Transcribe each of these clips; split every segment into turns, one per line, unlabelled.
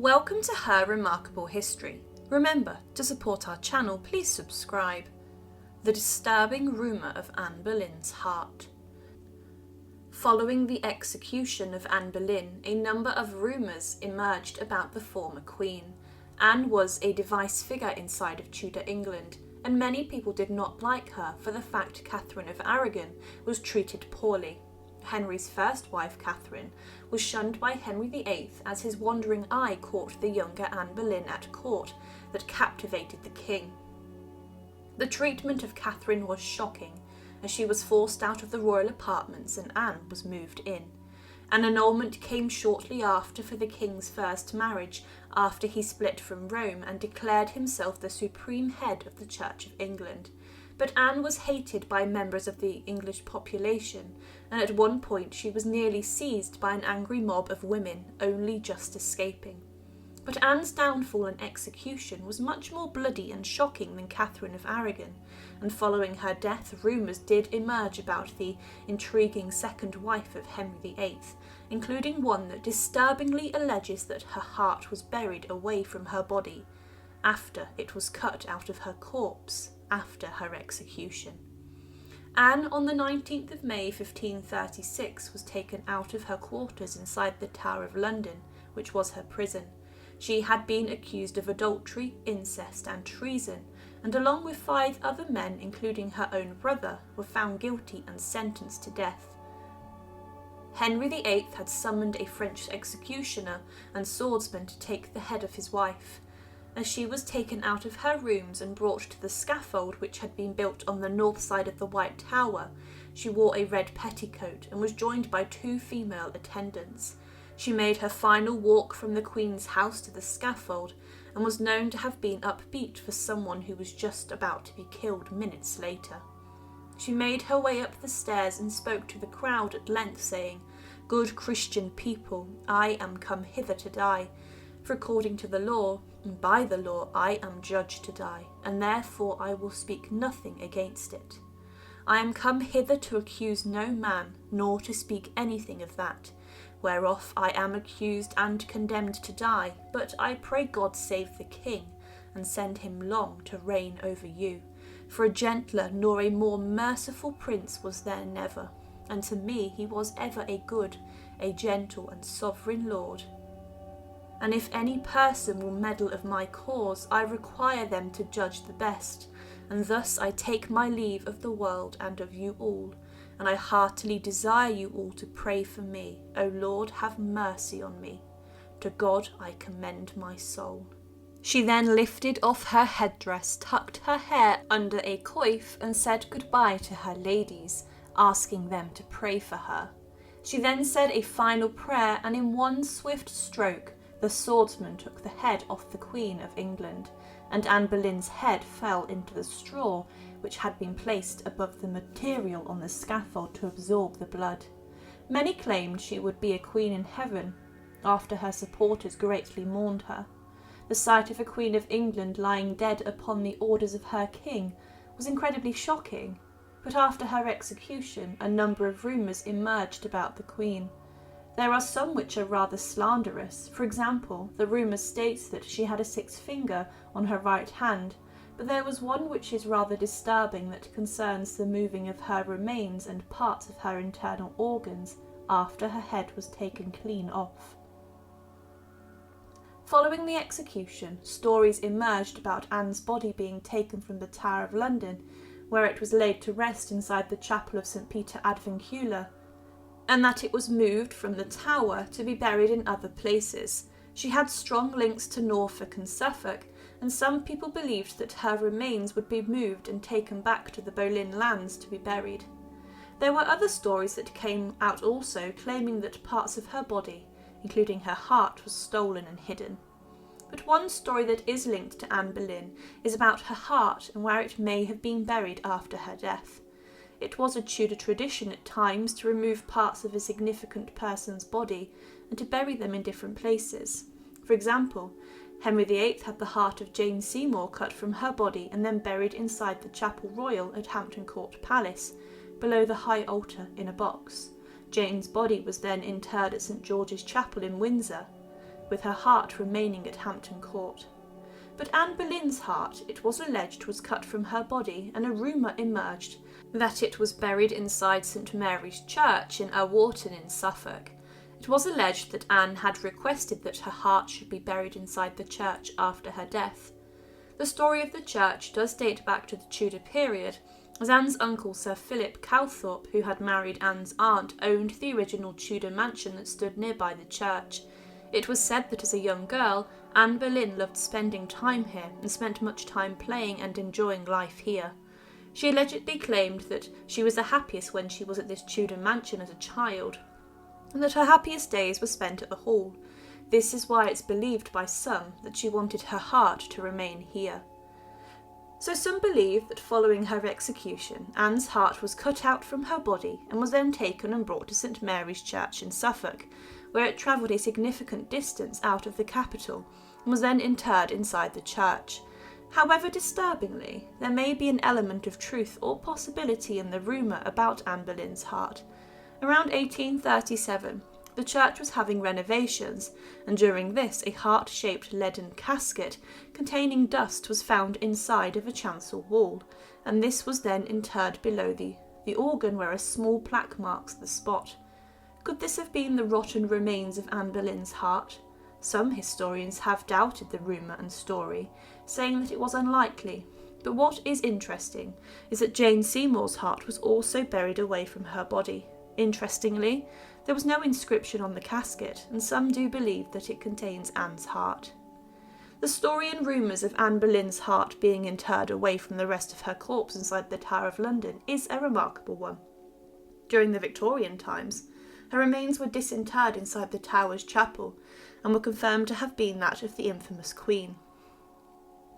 Welcome to Her Remarkable History. Remember, to support our channel, please subscribe. The disturbing rumour of Anne Boleyn's heart. Following the execution of Anne Boleyn, a number of rumours emerged about the former queen. Anne was a divisive figure inside of Tudor England, and many people did not like her for the fact Catherine of Aragon was treated poorly. Henry's first wife, Catherine, was shunned by Henry VIII as his wandering eye caught the younger Anne Boleyn at court that captivated the king. The treatment of Catherine was shocking, as she was forced out of the royal apartments and Anne was moved in. An annulment came shortly after for the king's first marriage, after he split from Rome and declared himself the supreme head of the Church of England. But Anne was hated by members of the English population, and at one point she was nearly seized by an angry mob of women, only just escaping. But Anne's downfall and execution was much more bloody and shocking than Catherine of Aragon, and following her death rumours did emerge about the intriguing second wife of Henry VIII, including one that disturbingly alleges that her heart was buried away from her body, after it was cut out of her corpse after her execution. Anne, on the 19th of May 1536, was taken out of her quarters inside the Tower of London, which was her prison. She had been accused of adultery, incest and treason, and along with 5 other men, including her own brother, were found guilty and sentenced to death. Henry VIII had summoned a French executioner and swordsman to take the head of his wife. As she was taken out of her rooms and brought to the scaffold which had been built on the north side of the White Tower, she wore a red petticoat and was joined by 2 female attendants. She made her final walk from the Queen's house to the scaffold and was known to have been upbeat for someone who was just about to be killed minutes later. She made her way up the stairs and spoke to the crowd at length, saying, "Good Christian people, I am come hither to die. For according to the law, and by the law, I am judged to die, and therefore I will speak nothing against it. I am come hither to accuse no man, nor to speak anything of that, whereof I am accused and condemned to die, but I pray God save the king, and send him long to reign over you. For a gentler nor a more merciful prince was there never, and to me he was ever a good, a gentle and sovereign lord. And if any person will meddle of my cause, I require them to judge the best, and thus I take my leave of the world and of you all, and I heartily desire you all to pray for me. O Lord, have mercy on me. To God I commend my soul." She then lifted off her headdress, tucked her hair under a coif, and said goodbye to her ladies, asking them to pray for her. She then said a final prayer, and in one swift stroke, the swordsman took the head off the Queen of England, and Anne Boleyn's head fell into the straw which had been placed above the material on the scaffold to absorb the blood. Many claimed she would be a queen in heaven, after her supporters greatly mourned her. The sight of a Queen of England lying dead upon the orders of her king was incredibly shocking, but after her execution a number of rumours emerged about the Queen. There are some which are rather slanderous. For example, the rumour states that she had a 6th finger on her right hand, but there was one which is rather disturbing that concerns the moving of her remains and parts of her internal organs after her head was taken clean off. Following the execution, stories emerged about Anne's body being taken from the Tower of London, where it was laid to rest inside the chapel of St. Peter ad Vincula, and that it was moved from the Tower to be buried in other places. She had strong links to Norfolk and Suffolk, and some people believed that her remains would be moved and taken back to the Boleyn lands to be buried. There were other stories that came out also, claiming that parts of her body, including her heart, was stolen and hidden. But one story that is linked to Anne Boleyn is about her heart and where it may have been buried after her death. It was a Tudor tradition at times to remove parts of a significant person's body and to bury them in different places. For example, Henry VIII had the heart of Jane Seymour cut from her body and then buried inside the Chapel Royal at Hampton Court Palace, below the high altar in a box. Jane's body was then interred at St George's Chapel in Windsor. with her heart remaining at Hampton Court. But Anne Boleyn's heart, it was alleged, was cut from her body, and a rumour emerged that it was buried inside St Mary's Church in Wharton in Suffolk. It was alleged that Anne had requested that her heart should be buried inside the church after her death. The story of the church does date back to the Tudor period, as Anne's uncle Sir Philip Calthorpe, who had married Anne's aunt, owned the original Tudor mansion that stood nearby the church. It was said that as a young girl, Anne Boleyn loved spending time here and spent much time playing and enjoying life here. She allegedly claimed that she was the happiest when she was at this Tudor mansion as a child, and that her happiest days were spent at the Hall. This is why it's believed by some that she wanted her heart to remain here. So some believe that following her execution, Anne's heart was cut out from her body and was then taken and brought to St Mary's Church in Suffolk, where it travelled a significant distance out of the capital and was then interred inside the church. However, disturbingly, there may be an element of truth or possibility in the rumour about Anne Boleyn's heart. Around 1837, the church was having renovations, and during this a heart-shaped leaden casket containing dust was found inside of a chancel wall, and this was then interred below the organ where a small plaque marks the spot. Could this have been the rotten remains of Anne Boleyn's heart? Some historians have doubted the rumour and story, saying that it was unlikely, but what is interesting is that Jane Seymour's heart was also buried away from her body. Interestingly, there was no inscription on the casket, and some do believe that it contains Anne's heart. The story and rumours of Anne Boleyn's heart being interred away from the rest of her corpse inside the Tower of London is a remarkable one. During the Victorian times, her remains were disinterred inside the Tower's chapel, and were confirmed to have been that of the infamous Queen.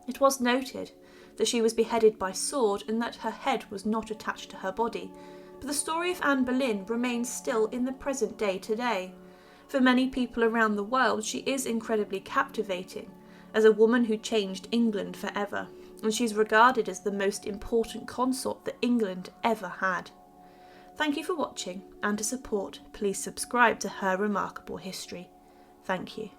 It was noted that she was beheaded by sword and that her head was not attached to her body, but the story of Anne Boleyn remains still in the present day today. For many people around the world, she is incredibly captivating, as a woman who changed England forever, and she's regarded as the most important consort that England ever had. Thank you for watching, and to support, please subscribe to Her Remarkable History. Thank you.